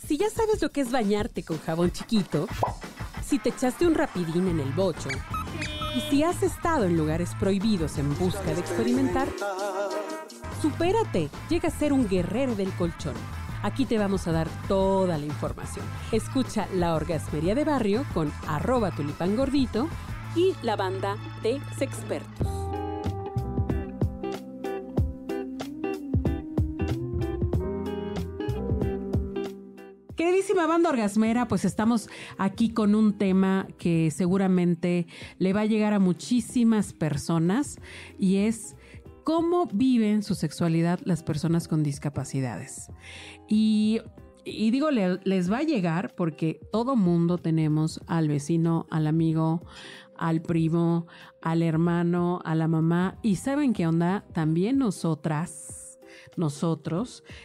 Si ya sabes lo que es bañarte con jabón chiquito, si te echaste un rapidín en el bocho, y si has estado en lugares prohibidos en busca de experimentar, supérate, llega a ser un guerrero del colchón. Aquí te vamos a dar toda la información. Escucha La Orgasmería de Barrio con @tulipangordito y la banda de Sexpertos. Queridísima banda orgasmera, pues estamos aquí con un tema que seguramente le va a llegar a muchísimas personas y es cómo viven su sexualidad las personas con discapacidades. Y digo, les va a llegar porque todo mundo tenemos al vecino, al amigo, al primo, al hermano, a la mamá. Y ¿saben qué onda? También nosotros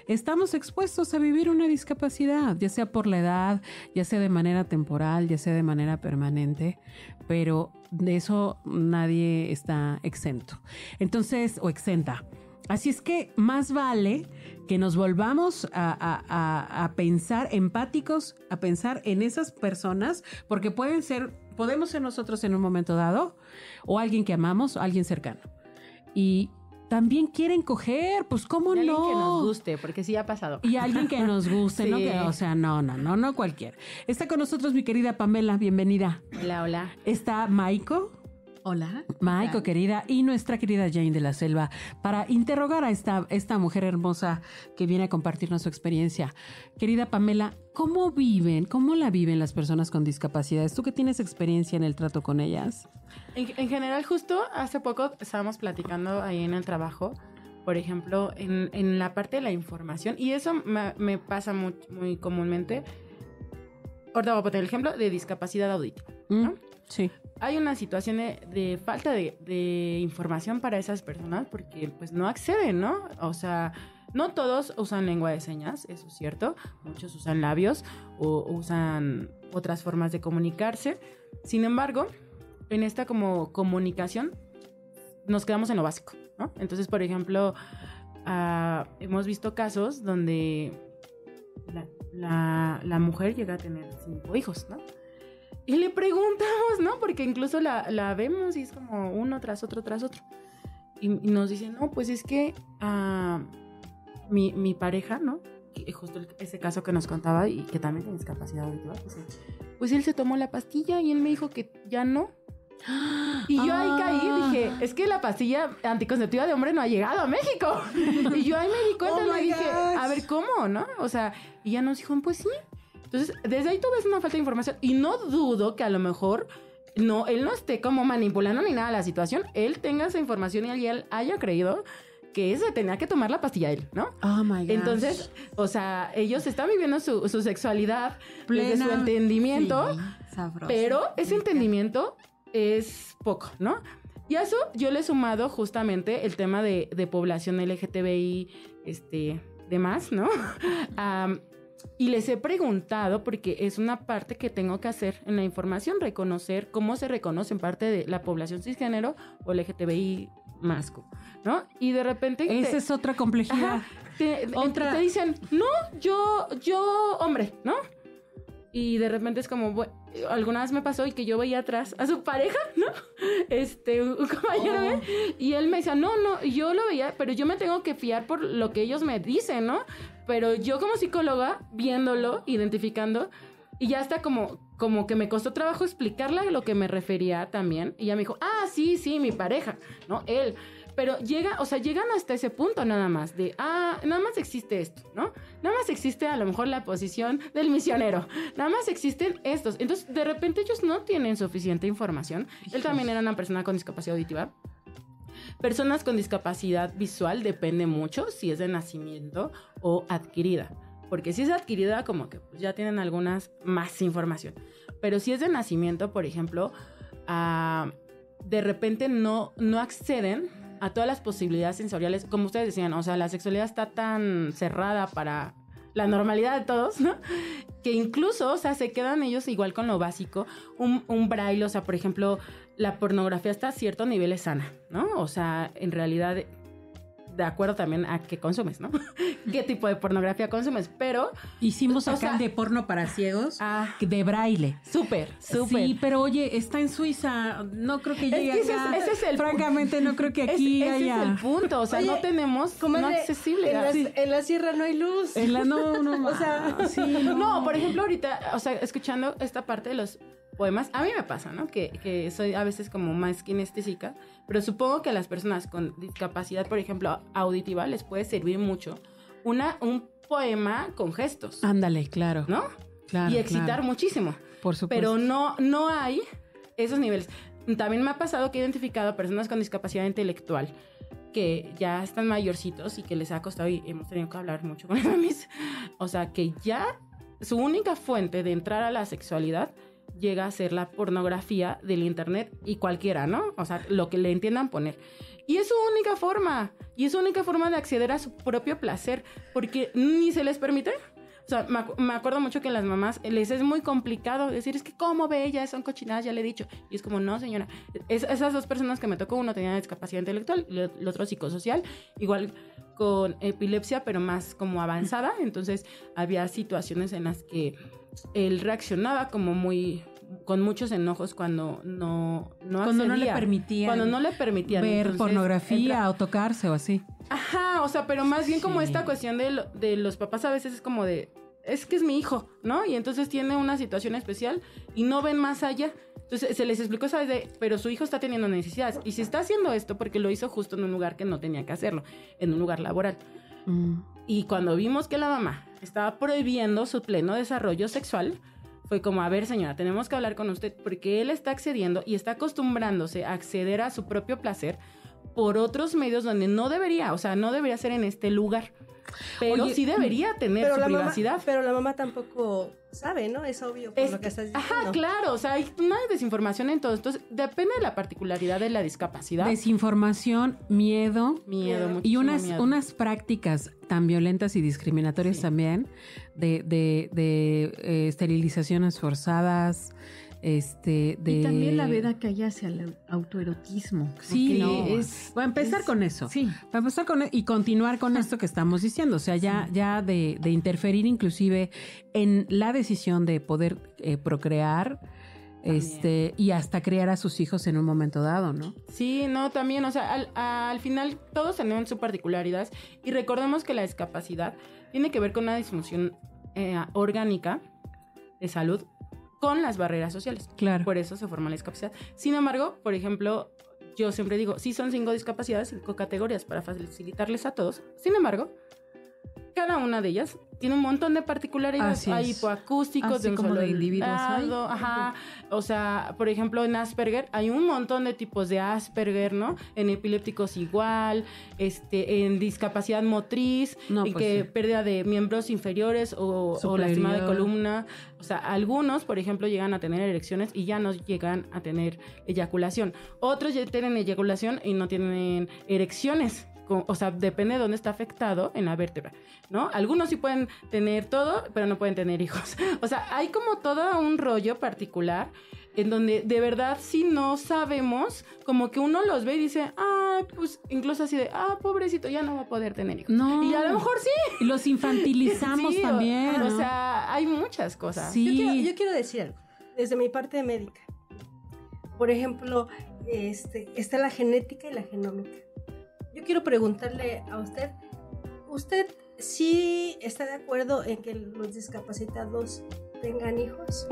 estamos expuestos a vivir una discapacidad, ya sea por la edad, ya sea de manera temporal, ya sea de manera permanente, pero de eso nadie está exento. Entonces, o exenta. Así es que más vale que nos volvamos a pensar empáticos, a pensar en esas personas, porque podemos ser nosotros en un momento dado, o alguien que amamos, o alguien cercano. Y también quieren coger, pues cómo no. Y alguien que nos guste, porque sí ha pasado. Y alguien que nos guste, sí. ¿No? Que, o sea, no cualquiera. Está con nosotros mi querida Pamela, bienvenida. Hola. Está Maiko. Hola. Maiko, querida, y nuestra querida Jane de la Selva, para interrogar a esta mujer hermosa que viene a compartirnos su experiencia. Querida Pamela, ¿cómo la viven las personas con discapacidades? ¿Tú que tienes experiencia en el trato con ellas? En general, justo hace poco estábamos platicando ahí en el trabajo, por ejemplo, en la parte de la información, y eso me pasa muy comúnmente. Ahorita voy a poner el ejemplo de discapacidad auditiva, ¿no? Sí. Hay una situación de falta de información para esas personas porque pues no acceden, ¿no? O sea, no todos usan lengua de señas, eso es cierto. Muchos usan labios o usan otras formas de comunicarse. Sin embargo, en esta como comunicación nos quedamos en lo básico, ¿no? Entonces, por ejemplo, hemos visto casos donde la mujer llega a tener 5 hijos, ¿no? Y le preguntamos, ¿no? Porque incluso la vemos y es como uno tras otro. Y nos dicen, no, pues es que mi pareja, ¿no? Justo ese caso que nos contaba y que también tiene discapacidad auditiva, pues él se tomó la pastilla y él me dijo que ya no. Y yo ahí caí y dije, es que la pastilla anticonceptiva de hombre no ha llegado a México. Y yo ahí me di cuenta y me dije, a ver, ¿cómo, no? O sea, y ya nos dijo, pues sí. Entonces, desde ahí tú ves una falta de información y no dudo que a lo mejor él no esté como manipulando ni nada la situación, él tenga esa información y él haya creído que se tenía que tomar la pastilla él, ¿no? Oh my God. Entonces, o sea, ellos están viviendo su sexualidad desde su entendimiento, sí, sabroso, pero ese entendimiento es poco, ¿no? Y a eso yo le he sumado justamente el tema de población LGTBI, demás, ¿no? Y les he preguntado, porque es una parte que tengo que hacer en la información, reconocer cómo se reconoce en parte de la población cisgénero o LGTBI masco, ¿no? Y de repente... Esa es otra complejidad. Te dicen, no, yo hombre, ¿no? Y de repente es como, bueno, alguna vez me pasó y que yo veía atrás a su pareja, ¿no? Un compañero, y él me decía, no, yo lo veía, pero yo me tengo que fiar por lo que ellos me dicen, ¿no? Pero yo como psicóloga, viéndolo, identificando, y ya está como que me costó trabajo explicarle a lo que me refería también, y ella me dijo, sí, mi pareja, ¿no? Él. Pero llegan hasta ese punto nada más de, nada más existe esto, ¿no? Nada más existe a lo mejor la posición del misionero, nada más existen estos. Entonces, de repente ellos no tienen suficiente información. Él también era una persona con discapacidad auditiva. Personas con discapacidad visual depende mucho si es de nacimiento o adquirida. Porque si es adquirida, como que pues, ya tienen algunas más información. Pero si es de nacimiento, por ejemplo, de repente no acceden a todas las posibilidades sensoriales, como ustedes decían, o sea, la sexualidad está tan cerrada para la normalidad de todos, ¿no? Que incluso, o sea, se quedan ellos igual con lo básico, un braille, o sea, por ejemplo, la pornografía hasta cierto nivel es sana, ¿no? O sea, en realidad de acuerdo también a qué consumes, ¿no? ¿Qué tipo de pornografía consumes? Pero... Hicimos acá de porno para ciegos, de braille. Súper. Sí, pero oye, está en Suiza, no creo que llegue acá. Ese es el Francamente, no creo que aquí haya... Ese es el punto, o sea, oye, no tenemos, no accesible. En la sierra no hay luz. No, o sea, sí, no, por ejemplo, ahorita, o sea, escuchando esta parte de los poemas, a mí me pasa, ¿no? Que soy a veces como más kinestésica, pero supongo que a las personas con discapacidad, por ejemplo, auditiva, les puede servir mucho un poema con gestos. Ándale, claro. ¿No? Claro. Y excitar muchísimo. Por supuesto. Pero no hay esos niveles. También me ha pasado que he identificado a personas con discapacidad intelectual que ya están mayorcitos y que les ha costado, y hemos tenido que hablar mucho con ellos, o sea, que ya su única fuente de entrar a la sexualidad llega a ser la pornografía del internet y cualquiera, ¿no? O sea, lo que le entiendan poner. Y es su única forma. Y es su única forma de acceder a su propio placer. Porque ni se les permite. O sea, me acuerdo mucho que las mamás les es muy complicado decir, es que cómo ve ella, son cochinadas, ya le he dicho. Y es como, no, señora. Esas dos personas que me tocó, uno tenía discapacidad intelectual y el otro psicosocial. Igual con epilepsia, pero más como avanzada. Entonces, había situaciones en las que él reaccionaba como con muchos enojos cuando no le permitían ver entonces, pornografía o tocarse o así. Ajá, o sea, pero más bien como esta cuestión de los papás a veces es como de, es que es mi hijo, ¿no? Y entonces tiene una situación especial y no ven más allá. Entonces se les explicó, ¿sabes? Pero su hijo está teniendo necesidades y si está haciendo esto porque lo hizo justo en un lugar que no tenía que hacerlo, en un lugar laboral. Y cuando vimos que la mamá estaba prohibiendo su pleno desarrollo sexual, fue como, a ver, señora, tenemos que hablar con usted porque él está accediendo y está acostumbrándose a acceder a su propio placer por otros medios donde no debería, o sea, no debería ser en este lugar. Pero sí debería tener su privacidad. Pero la mamá tampoco sabe, ¿no? Es obvio por lo que estás diciendo. Ajá, claro, o sea, hay una desinformación en todo. Entonces, depende de la particularidad de la discapacidad. Desinformación, miedo y miedo. unas prácticas tan violentas y discriminatorias también de esterilizaciones forzadas, y también la veda que hay hacia el autoerotismo. Sí, va a empezar con eso. Sí. Va a empezar y continuar con esto que estamos diciendo. O sea, ya de interferir inclusive en la decisión de poder procrear y hasta criar a sus hijos en un momento dado, ¿no? Sí, no, también, o sea, al final todos tenemos su particularidad y recordemos que la discapacidad tiene que ver con una disfunción orgánica de salud con las barreras sociales. Claro. Por eso se forma la discapacidad. Sin embargo, por ejemplo, yo siempre digo, sí son 5 discapacidades, 5 categorías para facilitarles a todos. Sin embargo, cada una de ellas tiene un montón de particularidades. Hay hipoacústicos, de un solo de individuos. Ajá. O sea, por ejemplo, en Asperger hay un montón de tipos de Asperger, ¿no? En epilépticos igual, en discapacidad motriz, pérdida de miembros inferiores o lastimada de columna. O sea, algunos, por ejemplo, llegan a tener erecciones y ya no llegan a tener eyaculación. Otros ya tienen eyaculación y no tienen erecciones. O sea, depende de dónde está afectado en la vértebra, ¿no? Algunos sí pueden tener todo, pero no pueden tener hijos. O sea, hay como todo un rollo particular en donde de verdad si no sabemos, como que uno los ve y dice, pues incluso así de, pobrecito, ya no va a poder tener hijos. No. Y a lo mejor sí. Y los infantilizamos también. O sea, hay muchas cosas. Sí. Yo quiero decir algo, desde mi parte médica. Por ejemplo, está la genética y la genómica. Yo quiero preguntarle a ¿usted sí está de acuerdo en que los discapacitados tengan hijos?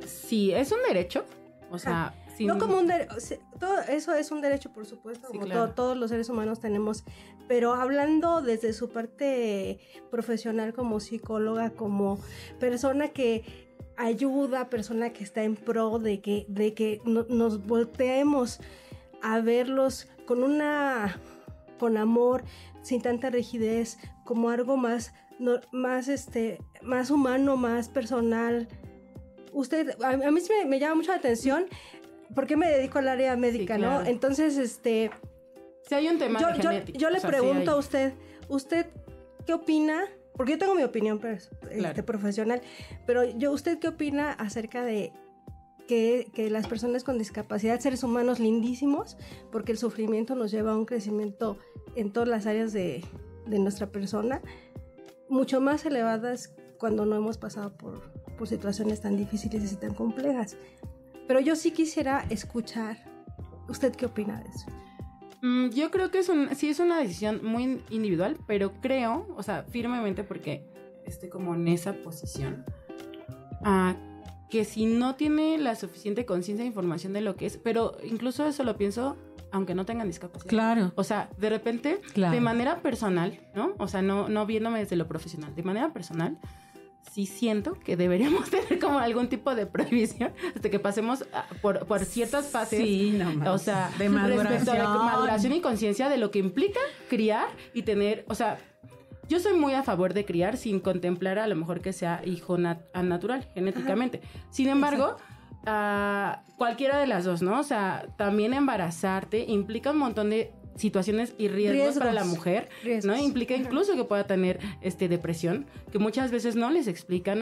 Sí, es un derecho, o sea... No como un derecho, todo eso es un derecho, por supuesto, sí, como claro. todos los seres humanos tenemos, pero hablando desde su parte profesional como psicóloga, como persona que ayuda, persona que está en pro de que nos volteemos a verlos con amor, sin tanta rigidez, como algo más humano, más personal. A mí sí me llama mucho la atención porque me dedico al área médica, sí, claro. ¿no? Entonces, si hay un tema genético. Yo le pregunto a usted ¿qué opina? Porque yo tengo mi opinión profesional, pero ¿usted qué opina acerca de que las personas con discapacidad, seres humanos lindísimos, porque el sufrimiento nos lleva a un crecimiento en todas las áreas de nuestra persona, mucho más elevadas cuando no hemos pasado por situaciones tan difíciles y tan complejas. Pero yo sí quisiera escuchar, ¿usted qué opina de eso? Yo creo que sí es una decisión muy individual, pero creo, o sea, firmemente, porque estoy como en esa posición, que si no tiene la suficiente conciencia e información de lo que es, pero incluso eso lo pienso aunque no tengan discapacidad. Claro. O sea, de repente, de manera personal, ¿no? O sea, no viéndome desde lo profesional, de manera personal, sí siento que deberíamos tener como algún tipo de prohibición hasta que pasemos por ciertas fases. Sí, no, o sea, de maduración. Respecto a la maduración y conciencia de lo que implica criar y tener, o sea, yo soy muy a favor de criar sin contemplar a lo mejor que sea hijo natural, genéticamente. Ajá. Sin embargo, cualquiera de las dos, ¿no? O sea, también embarazarte implica un montón de situaciones y riesgos para la mujer, ¿no? Implica incluso que pueda tener depresión, que muchas veces no les explican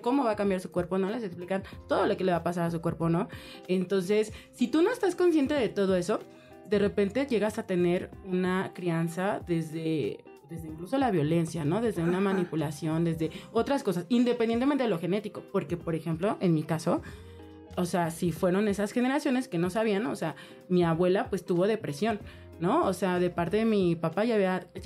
cómo va a cambiar su cuerpo, no les explican todo lo que le va a pasar a su cuerpo, ¿no? Entonces, si tú no estás consciente de todo eso, de repente llegas a tener una crianza desde incluso la violencia, ¿no? Desde una manipulación, desde otras cosas, independientemente de lo genético, porque, por ejemplo, en mi caso, o sea, si fueron esas generaciones que no sabían, o sea, mi abuela pues tuvo depresión, ¿no? O sea, de parte de mi papá ya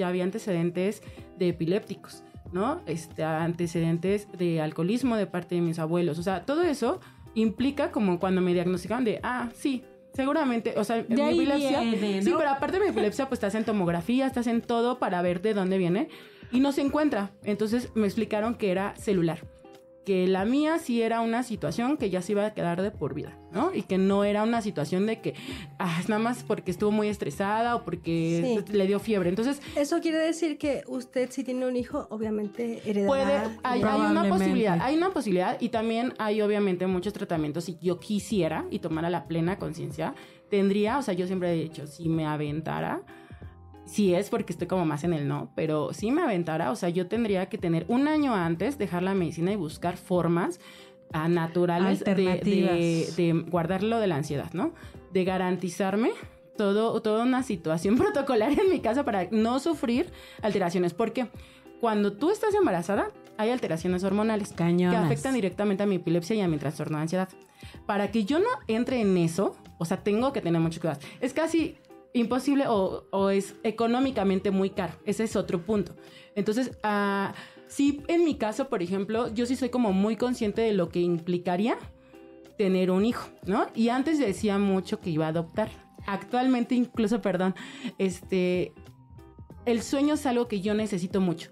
había antecedentes de epilépticos, ¿no? Antecedentes de alcoholismo de parte de mis abuelos. O sea, todo eso implica como cuando me diagnosticaron sí, seguramente, o sea, mi epilepsia. Viene, ¿no? Sí, pero aparte de mi epilepsia, pues te hacen tomografía, te hacen todo para ver de dónde viene y no se encuentra. Entonces me explicaron que era celular. Que la mía sí era una situación que ya se iba a quedar de por vida, ¿no? Y que no era una situación de que nada más porque estuvo muy estresada o porque le dio fiebre. Entonces, eso quiere decir que usted, si tiene un hijo, obviamente heredará. Hay una posibilidad y también hay obviamente muchos tratamientos. Si yo quisiera y tomara la plena conciencia, tendría, o sea, yo siempre he dicho, si me aventara, sí es porque estoy como más en el no, pero si me aventara, o sea, yo tendría que tener un año antes, dejar la medicina y buscar formas naturales de guardarlo de la ansiedad, ¿no? De garantizarme toda una situación protocolaria en mi casa para no sufrir alteraciones. Porque cuando tú estás embarazada, hay alteraciones hormonales que afectan directamente a mi epilepsia y a mi trastorno de ansiedad. Para que yo no entre en eso, o sea, tengo que tener mucho cuidado. Es casi imposible o es económicamente muy caro. Ese es otro punto. Entonces, sí, en mi caso, por ejemplo, yo sí soy como muy consciente de lo que implicaría tener un hijo, ¿no? Y antes decía mucho que iba a adoptar. Actualmente, incluso, el sueño es algo que yo necesito mucho.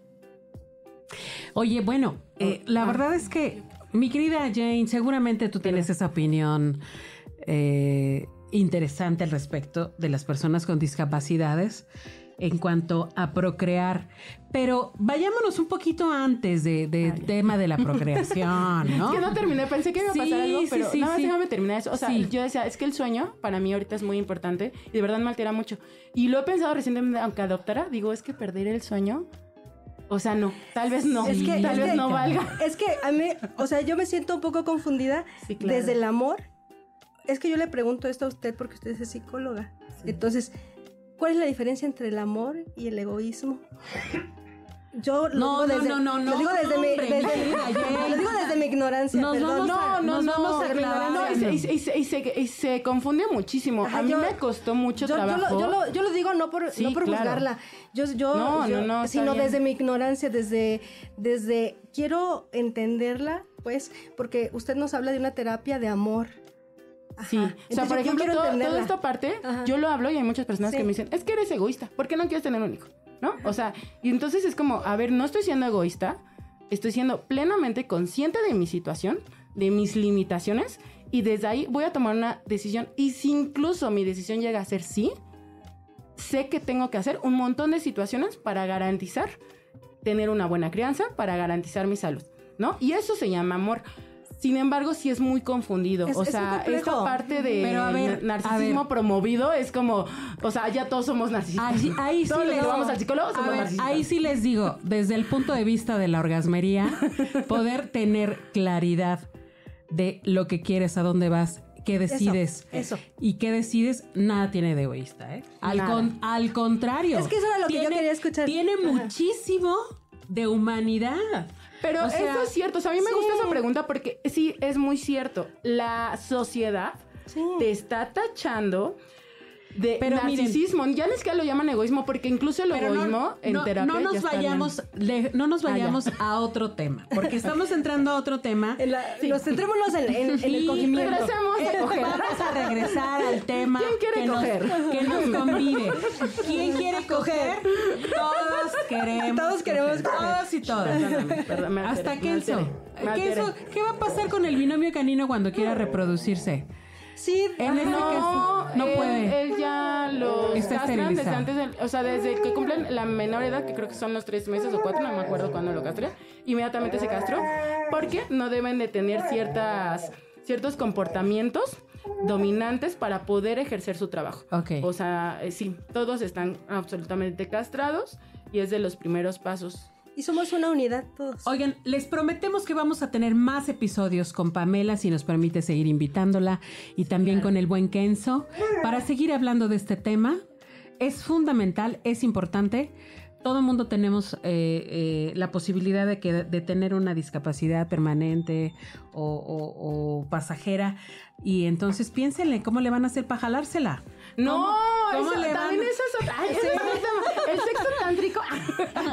Oye, bueno, la verdad es que, mi querida Jane, seguramente tú tienes esa opinión interesante al respecto de las personas con discapacidades en cuanto a procrear, pero vayámonos un poquito antes del tema de la procreación, ¿no? Es que no terminé, pensé que iba a pasar algo, pero nada más déjame terminar eso. O sea, yo decía, es que el sueño para mí ahorita es muy importante y de verdad me altera mucho. Y lo he pensado recientemente, aunque adoptara, digo, es que perder el sueño, o sea, no, tal vez no, tal vez no valga. Es que a mí, o sea, yo me siento un poco confundida desde el amor. Es que yo le pregunto esto a usted porque usted es psicóloga. Sí. Entonces, ¿cuál es la diferencia entre el amor y el egoísmo? Yo lo digo desde mi ignorancia. Nos vamos a aclarar. Y se confunde muchísimo. A mí me costó mucho trabajo. Yo lo digo no por juzgarla. Sino desde mi ignorancia, desde quiero entenderla, pues, porque usted nos habla de una terapia de amor. Ajá. Sí, o sea, por ejemplo, toda esta parte, yo lo hablo y hay muchas personas que me dicen, es que eres egoísta, ¿por qué no quieres tener un hijo? ¿No? O sea, y entonces es como, a ver, no estoy siendo egoísta, estoy siendo plenamente consciente de mi situación, de mis limitaciones, y desde ahí voy a tomar una decisión, y si incluso mi decisión llega a ser sí, sé que tengo que hacer un montón de situaciones para garantizar tener una buena crianza, para garantizar mi salud, ¿no? Y eso se llama amor. Sin embargo, sí es muy confundido. O sea, esta parte de narcisismo promovido es como, o sea, ya todos somos narcisistas. Ahí sí les vamos al psicólogo, somos narcisistas. Ahí sí les digo, desde el punto de vista de la orgasmería, poder tener claridad de lo que quieres, a dónde vas, qué decides. Eso. Y qué decides, nada tiene de egoísta, ¿eh? Al contrario. Es que eso era lo que yo quería escuchar. Tiene muchísimo de humanidad. Pero O sea, eso es cierto. O sea, a mí me sí. gusta esa pregunta porque sí, es muy cierto. La sociedad te está tachando de Pero narcisismo. Ya ni siquiera lo llaman egoísmo, porque incluso el Pero egoísmo en terapia no nos ya está vayamos, no nos vayamos a otro tema, porque estamos entrando a otro tema. Los centrémonos en el Sí, cogimiento. regresemos a coger. Vamos a regresar al tema ¿Quién quiere coger? que nos convive. ¿Quién quiere coger? Todos queremos. Todos queremos coger. Todos y todas. Perdón, me alteré, Hasta me Kenzo. alteré, me alteré. ¿Qué va a pasar con el binomio canino cuando quiera reproducirse? Sí, En este caso, no puede. Él ya lo Está castran desde esterilizado. antes, o sea, desde que cumplen la menor edad, que creo que son los 3 meses o 4, no me acuerdo cuándo lo castré, inmediatamente se castró, porque no deben de tener ciertos comportamientos dominantes para poder ejercer su trabajo. Ok. O sea, sí, todos están absolutamente castrados y es de los primeros pasos. y somos una unidad todos. Oigan, les prometemos que vamos a tener más episodios con Pamela, si nos permite seguir invitándola, y también con el buen Kenzo, para seguir hablando de este tema. Es fundamental, es importante. Todo el mundo tenemos la posibilidad de tener una discapacidad permanente o pasajera, y entonces piénsenle cómo le van a hacer para jalársela. No, ¿Cómo eso, le van? también eso es otra. Ese es otro tema. El sexo tántrico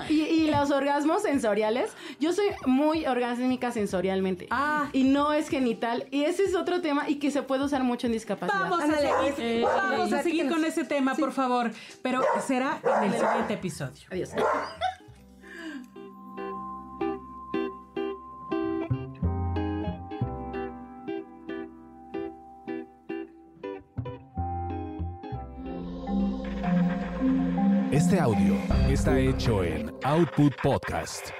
y los orgasmos sensoriales. Yo soy muy orgásmica sensorialmente. Y no es genital. Y ese es otro tema y que se puede usar mucho en discapacidad. Vamos a seguir con ese tema, por favor. Pero será en el siguiente episodio. Adiós. Este audio está hecho en Output Podcast.